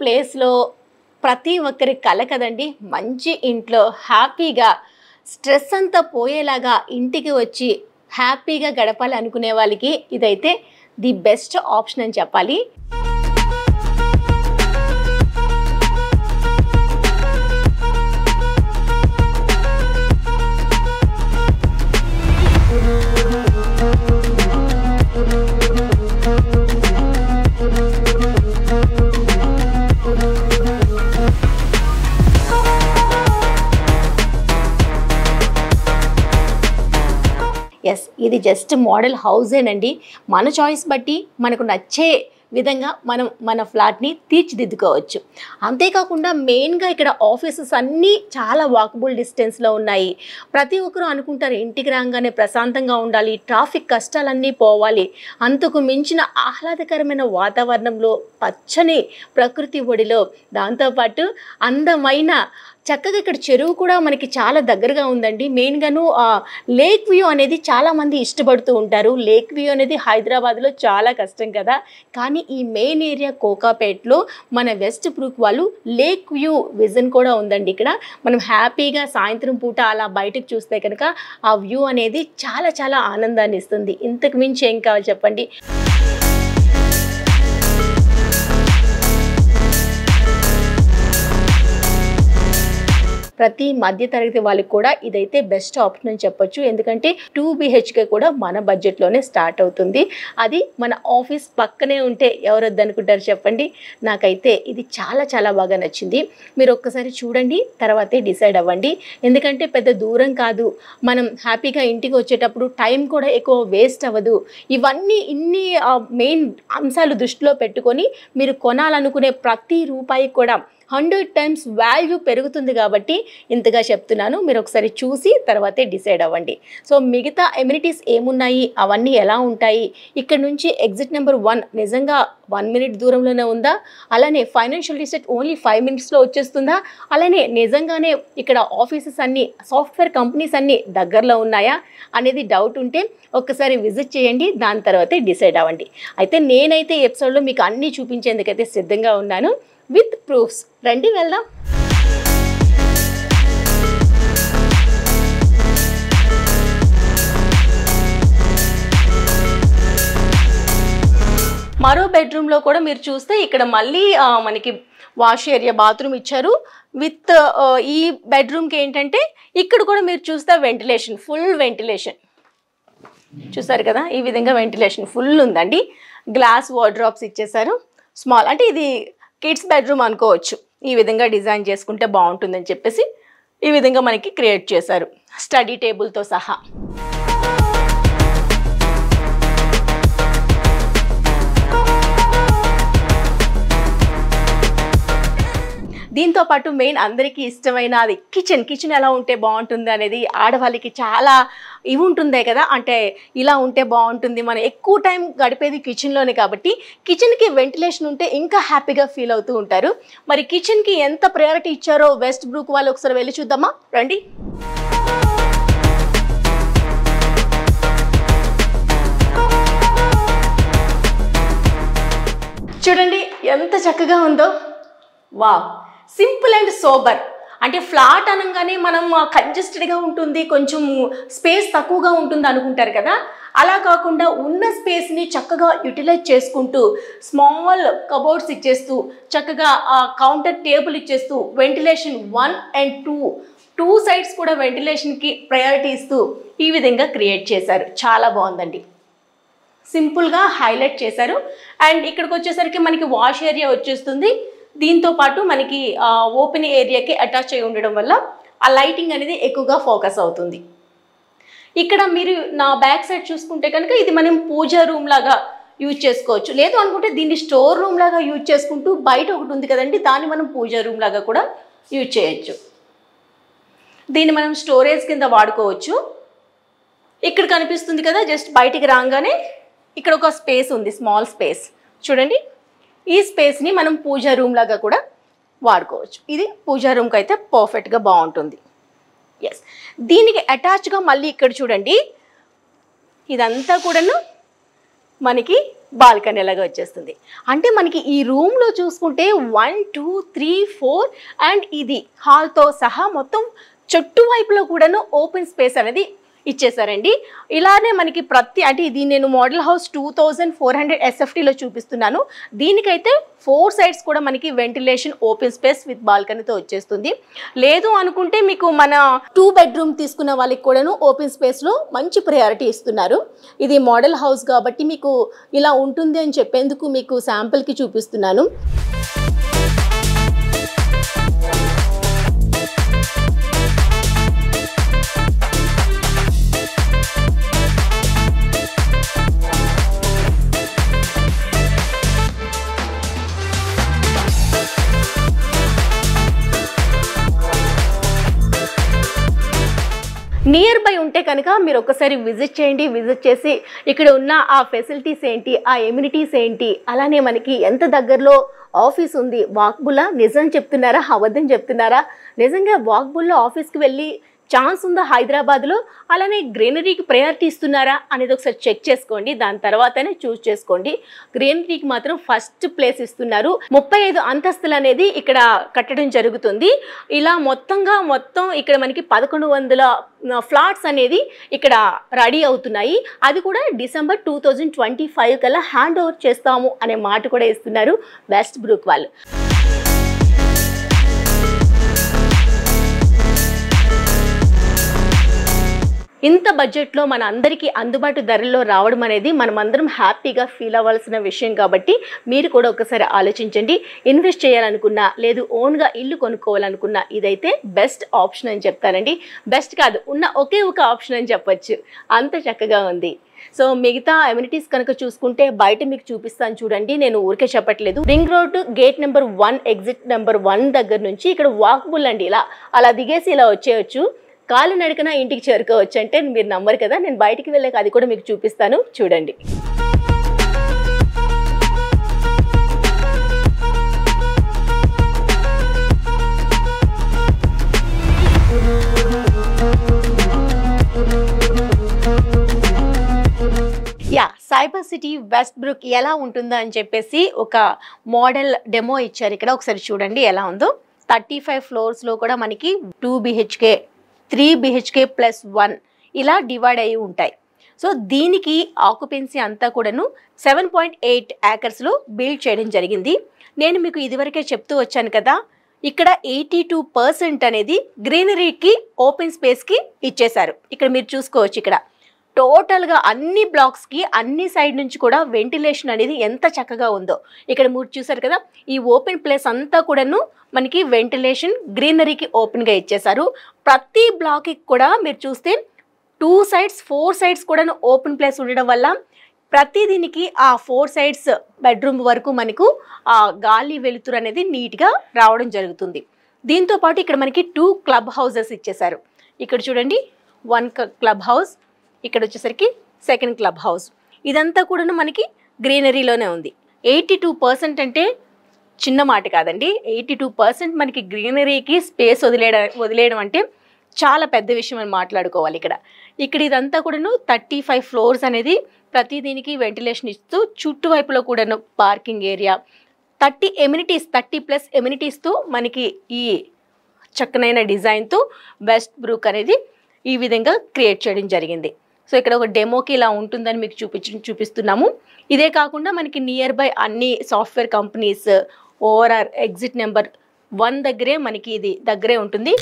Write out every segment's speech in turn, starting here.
ప్లేస్లో ప్రతి ఒక్కరి కల కదండి. మంచి ఇంట్లో హ్యాపీగా స్ట్రెస్ అంతా పోయేలాగా ఇంటికి వచ్చి హ్యాపీగా గడపాలి అనుకునే వాళ్ళకి ఇదైతే ది బెస్ట్ ఆప్షన్ అని చెప్పాలి. ఎస్, ఇది జస్ట్ మోడల్ హౌసేనండి. మన చాయిస్ బట్టి మనకు నచ్చే విధంగా మనం మన ఫ్లాట్ని తీర్చిదిద్దుకోవచ్చు. అంతేకాకుండా మెయిన్గా ఇక్కడ ఆఫీసెస్ అన్నీ చాలా వాకబుల్ డిస్టెన్స్లో ఉన్నాయి. ప్రతి ఒక్కరూ అనుకుంటారు ఇంటికి రాగానే ప్రశాంతంగా ఉండాలి, ట్రాఫిక్ కష్టాలన్నీ పోవాలి, అంతకు మించిన ఆహ్లాదకరమైన వాతావరణంలో పచ్చని ప్రకృతి ఒడిలో దాంతోపాటు అందమైన చక్కగా ఇక్కడ చెరువు కూడా మనకి చాలా దగ్గరగా ఉందండి. మెయిన్గాను లేక్ వ్యూ అనేది చాలామంది ఇష్టపడుతూ ఉంటారు. లేక్ వ్యూ అనేది హైదరాబాద్లో చాలా కష్టం కదా. కానీ ఈ మెయిన్ ఏరియా కోకాపేట్లో మన వెస్ట్ బ్రూక్ వాళ్ళు లేక్ వ్యూ విజన్ కూడా ఉందండి. ఇక్కడ మనం హ్యాపీగా సాయంత్రం పూట అలా బయటకు చూస్తే కనుక ఆ వ్యూ అనేది చాలా చాలా ఆనందాన్ని ఇస్తుంది. ఇంతకు మించి ఏం కావాలి చెప్పండి. ప్రతి మధ్యతరగతి వాళ్ళకి కూడా ఇదైతే బెస్ట్ ఆప్షన్ అని చెప్పొచ్చు. ఎందుకంటే 2 BHK కూడా మన బడ్జెట్లోనే స్టార్ట్ అవుతుంది. అది మన ఆఫీస్ పక్కనే ఉంటే ఎవరు వద్దనుకుంటారు చెప్పండి. నాకైతే ఇది చాలా చాలా బాగా నచ్చింది. మీరు ఒక్కసారి చూడండి, తర్వాతే డిసైడ్ అవ్వండి. ఎందుకంటే పెద్ద దూరం కాదు, మనం హ్యాపీగా ఇంటికి వచ్చేటప్పుడు టైం కూడా ఎక్కువ వేస్ట్ అవ్వదు. ఇవన్నీ ఇన్ని మెయిన్ అంశాలు దృష్టిలో పెట్టుకొని మీరు కొనాలనుకునే ప్రతి రూపాయి కూడా 100 times వాల్యూ పెరుగుతుంది. కాబట్టి ఇంతగా చెప్తున్నాను. మీరు ఒకసారి చూసి తర్వాతే డిసైడ్ అవ్వండి. సో మిగతా ఎమ్యూనిటీస్ ఏమున్నాయి, అవన్నీ ఎలా ఉంటాయి, ఇక్కడ నుంచి ఎగ్జిట్ నెంబర్ 1 నిజంగా 1 minute దూరంలోనే ఉందా, అలానే ఫైనాన్షియల్ డిస్ట్రిక్ట్ ఓన్లీ 5 minutesలో వచ్చేస్తుందా, అలానే నిజంగానే ఇక్కడ ఆఫీసెస్ అన్నీ సాఫ్ట్వేర్ కంపెనీస్ అన్నీ దగ్గరలో ఉన్నాయా అనేది డౌట్ ఉంటే ఒక్కసారి విజిట్ చేయండి. దాని తర్వాతే డిసైడ్ అవ్వండి. అయితే నేనైతే ఎపిసోడ్లో మీకు అన్నీ చూపించేందుకైతే సిద్ధంగా ఉన్నాను విత్ ప్రూఫ్స్. రండి వెళ్దాం. మరో బెడ్రూమ్లో కూడా మీరు చూస్తే ఇక్కడ మళ్ళీ మనకి వాష్ ఏరియా, బాత్రూమ్ ఇచ్చారు. విత్ ఈ బెడ్రూమ్కి ఏంటంటే ఇక్కడ కూడా మీరు చూస్తే వెంటిలేషన్, ఫుల్ వెంటిలేషన్ చూసారు కదా. ఈ విధంగా వెంటిలేషన్ ఫుల్ ఉందండి. గ్లాస్ వార్డ్రోబ్స్ ఇచ్చేసారు. స్మాల్ అంటే ఇది కిడ్స్ బెడ్రూమ్ అనుకోవచ్చు. ఈ విధంగా డిజైన్ చేసుకుంటే బాగుంటుందని చెప్పేసి ఈ విధంగా మనకి క్రియేట్ చేశారు స్టడీ టేబుల్తో సహా. దీంతో పాటు మెయిన్ అందరికీ ఇష్టమైన అది కిచెన్ ఎలా ఉంటే బాగుంటుంది అనేది ఆడవాళ్ళకి చాలా ఇవి ఉంటుందే కదా. అంటే ఇలా ఉంటే బాగుంటుంది, మనం ఎక్కువ టైం గడిపేది కిచెన్లోనే కాబట్టి కిచెన్కి వెంటిలేషన్ ఉంటే ఇంకా హ్యాపీగా ఫీల్ అవుతూ ఉంటారు. మరి కిచెన్కి ఎంత ప్రయారిటీ ఇచ్చారో వెస్ట్ బ్రూక్ వాళ్ళు ఒకసారి వెళ్ళి చూద్దామా, రండి. చూడండి ఎంత చక్కగా ఉందో. Wow, simple and sober. అంటే ఫ్లాట్ అనగానే మనం కంజెస్టెడ్గా ఉంటుంది, కొంచెం స్పేస్ తక్కువగా ఉంటుంది అనుకుంటారు కదా. అలా కాకుండా ఉన్న స్పేస్ని చక్కగా యూటిలైజ్ చేసుకుంటూ స్మాల్ కబోర్డ్స్ ఇచ్చేస్తూ చక్కగా కౌంటర్ టేబుల్ ఇచ్చేస్తూ వెంటిలేషన్ 1 and 2 సైడ్స్ కూడా వెంటిలేషన్కి ప్రయారిటీ ఇస్తూ ఈ విధంగా క్రియేట్ చేశారు. చాలా బాగుందండి. సింపుల్గా హైలైట్ చేశారు. అండ్ ఇక్కడికి వచ్చేసరికి మనకి వాష్ ఏరియా వచ్చేస్తుంది. దీంతో పాటు మనకి ఓపెన్ ఏరియాకి అటాచ్ అయి ఉండడం వల్ల ఆ లైటింగ్ అనేది ఎక్కువగా ఫోకస్ అవుతుంది. ఇక్కడ మీరు నా బ్యాక్ సైడ్ చూసుకుంటే కనుక ఇది మనం పూజా రూమ్ లాగా యూజ్ చేసుకోవచ్చు. లేదు అనుకుంటే దీన్ని స్టోర్ రూమ్ లాగా యూజ్ చేసుకుంటూ బయట ఒకటి ఉంది కదండి, దాన్ని మనం పూజా రూమ్ లాగా కూడా యూజ్ చేయొచ్చు. దీన్ని మనం స్టోరేజ్ కింద వాడుకోవచ్చు. ఇక్కడ కనిపిస్తుంది కదా, జస్ట్ బయటికి రాగానే ఇక్కడ ఒక స్పేస్ ఉంది, స్మాల్ స్పేస్ చూడండి. ఈ స్పేస్ని మనం పూజా రూమ్ లాగా కూడా వాడుకోవచ్చు. ఇది పూజా రూమ్కి అయితే పర్ఫెక్ట్గా బాగుంటుంది. ఎస్, దీనికి అటాచ్గా మళ్ళీ ఇక్కడ చూడండి, ఇదంతా కూడాను మనకి బాల్కనీ లాగా వచ్చేస్తుంది. అంటే మనకి ఈ రూమ్లో చూసుకుంటే 1 2 3 4 అండ్ ఇది హాల్తో సహా మొత్తం చుట్టువైపులో కూడాను ఓపెన్ స్పేస్ అనేది ఇచ్చేసారండి. ఇలానే మనకి అంటే ఇది నేను మోడల్ హౌస్ 2400 SFTలో చూపిస్తున్నాను. దీనికైతే 4 సైడ్స్ కూడా మనకి వెంటిలేషన్ ఓపెన్ స్పేస్ విత్ బాల్కనీతో వచ్చేస్తుంది. లేదు అనుకుంటే మీకు మన 2 బెడ్రూమ్ తీసుకున్న వాళ్ళకి కూడాను ఓపెన్ స్పేస్లో మంచి ప్రయారిటీ ఇస్తున్నారు. ఇది మోడల్ హౌస్ కాబట్టి మీకు ఇలా ఉంటుంది అని చెప్పేందుకు మీకు శాంపుల్కి చూపిస్తున్నాను. నియర్ బై ఉంటే కనుక మీరు ఒకసారి విజిట్ చేయండి. విజిట్ చేసి ఇక్కడ ఉన్న ఆ ఫెసిలిటీస్ ఏంటి, ఆ ఎమ్యూనిటీస్ ఏంటి, అలానే మనకి ఎంత దగ్గరలో ఆఫీస్ ఉంది, వాక్బుల్లా, నిజం చెప్తున్నారా అబద్ధం చెప్తున్నారా, నిజంగా వాక్బుల్లో ఆఫీస్కి వెళ్ళి ఛాన్స్ ఉందా హైదరాబాద్లో, అలానే గ్రీనరీకి ప్రయారిటీ ఇస్తున్నారా అనేది ఒకసారి చెక్ చేసుకోండి. దాని తర్వాతనే చూస్ చేసుకోండి. గ్రీనరీకి మాత్రం ఫస్ట్ ప్లేస్ ఇస్తున్నారు. 35 అంతస్తులు అనేది ఇక్కడ కట్టడం జరుగుతుంది. ఇలా మొత్తం ఇక్కడ మనకి 1100 ఫ్లాట్స్ అనేది ఇక్కడ రెడీ అవుతున్నాయి. అది కూడా డిసెంబర్ 2025 కల్లా హ్యాండ్ ఓవర్ చేస్తాము అనే మాట కూడా ఇస్తున్నారు వెస్ట్ బ్రూక్ వాళ్ళు. ఇంత బడ్జెట్లో మన అందరికీ అందుబాటు ధరల్లో రావడం అనేది మనమందరం హ్యాపీగా ఫీల్ అవ్వాల్సిన విషయం కాబట్టి మీరు కూడా ఒకసారి ఆలోచించండి. ఇన్వెస్ట్ చేయాలనుకున్నా లేదు ఓన్గా ఇల్లు కొనుక్కోవాలనుకున్నా ఇదైతే బెస్ట్ ఆప్షన్ అని చెప్తానండి. బెస్ట్ కాదు, ఉన్న ఒకే ఒక ఆప్షన్ అని చెప్పొచ్చు, అంత చక్కగా ఉంది. సో మిగతా ఎమ్యూనిటీస్ కనుక చూసుకుంటే బయట మీకు చూపిస్తాను చూడండి. నేను ఊరికే చెప్పట్లేదు. Ring road gate number 1 exit number 1 దగ్గర నుంచి ఇక్కడ వాకబుల్ అండి. అలా దిగేసి ఇలా వచ్చేయచ్చు. కాలు నడకన ఇంటికి చేరుకోవచ్చు. అంటే మీరు నమ్మరు కదా, నేను బయటికి వెళ్ళాక అది కూడా మీకు చూపిస్తాను చూడండి. సైబర్ సిటీ వెస్ట్ బ్రూక్ ఎలా ఉంటుందో అని చెప్పేసి ఒక మోడల్ డెమో ఇచ్చారు ఇక్కడ. ఒకసారి చూడండి ఎలా ఉందో. 35 ఫ్లోర్స్లో కూడా మనకి 2 BHK 3 BHK +1 ఇలా డివైడ్ అయ్యి ఉంటాయి. సో దీనికి ఆక్యుపెన్సీ అంతా కూడాను 7.8 ఏకర్స్లో బిల్డ్ చేయడం జరిగింది. నేను మీకు ఇదివరకే చెప్తూ వచ్చాను కదా, ఇక్కడ 82% అనేది గ్రీనరీకి ఓపెన్ స్పేస్కి ఇచ్చేశారు. ఇక్కడ మీరు చూసుకోవచ్చు. ఇక్కడ టోటల్గా అన్ని బ్లాక్స్కి అన్ని సైడ్ నుంచి కూడా వెంటిలేషన్ అనేది ఎంత చక్కగా ఉందో. ఇక్కడ మీరు చూసారు కదా, ఈ ఓపెన్ ప్లేస్ అంతా కూడాను మనకి వెంటిలేషన్ గ్రీనరీకి ఓపెన్గా ఇచ్చేశారు. ప్రతి బ్లాక్కి కూడా మీరు చూస్తే 2 సైడ్స్ 4 సైడ్స్ కూడా ఓపెన్ ప్లేస్ ఉండడం వల్ల ప్రతి దీనికి ఆ 4 సైడ్స్ బెడ్రూమ్ వరకు మనకు ఆ గాలి వెలుతురు అనేది నీట్గా రావడం జరుగుతుంది. దీంతో పాటు ఇక్కడ మనకి 2 క్లబ్ హౌసెస్ ఇచ్చేశారు. ఇక్కడ చూడండి 1 క్లబ్ హౌస్, ఇక్కడ వచ్చేసరికి 2nd క్లబ్ హౌస్. ఇదంతా కూడా మనకి గ్రీనరీలోనే ఉంది. 82% అంటే చిన్న మాట కాదండి. 82% మనకి గ్రీనరీకి స్పేస్ వదిలేయడం అంటే చాలా పెద్ద విషయం అని మాట్లాడుకోవాలి. ఇక్కడ ఇదంతా కూడాను 35 ఫ్లోర్స్ అనేది ప్రతి దీనికి వెంటిలేషన్ ఇస్తూ చుట్టువైపులో కూడాను పార్కింగ్ ఏరియా 30+ ఎమ్యూనిటీస్తో మనకి ఈ చక్కనైన డిజైన్తో వెస్ట్ బ్రూక్ అనేది ఈ విధంగా క్రియేట్ చేయడం జరిగింది. సో ఇక్కడ ఒక డెమోకి ఇలా ఉంటుందని మీకు చూపిస్తున్నాము. ఇదే కాకుండా మనకి నియర్ బై అన్ని software companies ORR exit number 1 దగ్గరే మనకి ఇది దగ్గరే ఉంటుంది.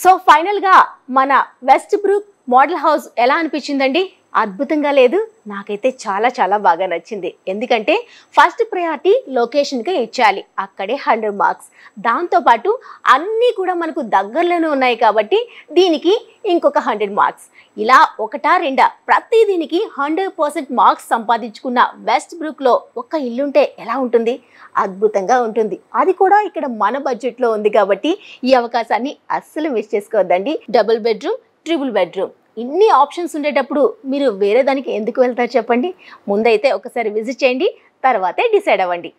సో ఫైనల్గా మన వెస్ట్ బ్రూక్ మోడల్ హౌస్ ఎలా అనిపించిందండి? అద్భుతంగా లేదు? నాకైతే చాలా చాలా బాగా నచ్చింది. ఎందుకంటే ఫస్ట్ ప్రయారిటీ లొకేషన్కే ఇచ్చాలి, అక్కడే 100 మార్క్స్. దాంతోపాటు అన్నీ కూడా మనకు దగ్గరలోనే ఉన్నాయి కాబట్టి దీనికి ఇంకొక 100 మార్క్స్. ఇలా 1, 2 ప్రతి దీనికి 100% మార్క్స్ సంపాదించుకున్న వెస్ట్ బ్రూక్లో ఒక్క ఇల్లుంటే ఎలా ఉంటుంది? అద్భుతంగా ఉంటుంది. అది కూడా ఇక్కడ మన బడ్జెట్లో ఉంది కాబట్టి ఈ అవకాశాన్ని అస్సలు మిస్ చేసుకోవద్దండి. డబుల్ బెడ్రూమ్, ట్రిపుల్ బెడ్రూమ్ ఇన్ని ఆప్షన్స్ ఉండేటప్పుడు మీరు వేరే దానికి ఎందుకు వెళ్తారు చెప్పండి? ముందైతే ఒకసారి విజిట్ చేయండి, తర్వాతే డిసైడ్ అవ్వండి.